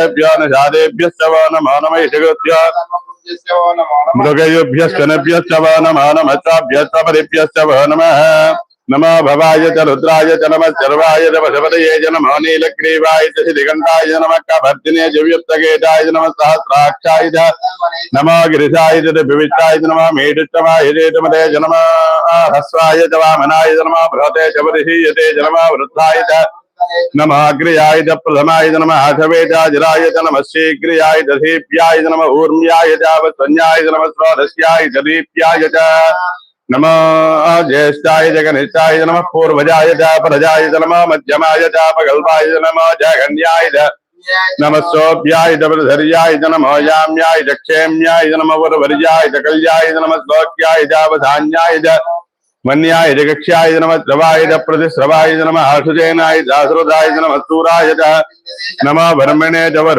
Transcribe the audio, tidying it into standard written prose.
शादेभ्यश्च वो नमो नमः इषगुभ्यो मृगयुभ्यश्च नभ्यश्च वो नमो नमः चाभ्यश्च परिभ्यश्च वो नमः नमो भवाय च रुद्राय च नमः सर्वाय च वशपतये च नमो नीलग्रीवाय च श्रीकण्ठाय च नमः कपर्दिने च व्युत्तकेताय च नमः सहस्राक्षाय च नमो गिरिशाय च विविष्टाय च नमः मेढुष्टमाय च मदे च नमः हस्वाय च वामनाय च नमः बृहते च परिशीयते च नमः वृद्धाय च नमः अग्रयाय च प्रथमाय च नमः अथवेताजराय च नमः शीघ्रयाय च धीप्याय च नमः ऊर्म्याय च वत्सन्याय च नमः स्वादस्याय च दीप्याय च नमः ज्येष्ठाय च कनिष्ठाय च नमः पूर्वजाय च परजाय च नमः मध्यमाय च पगल्पाय च नमः जघन्याय च नमः सोभ्याय च प्रधर्याय च नमः याम्याय च क्षेम्याय च नमः वरवर्याय च कल्याय च नमः श्लोक्याय च अवधान्याय च मन्याय च कक्ष्याय च नमः श्रवाय च प्रतिश्रवाय च नमः आशुजेनाय च आश्रुताय च नमः सूराय च नमः वर्मणे च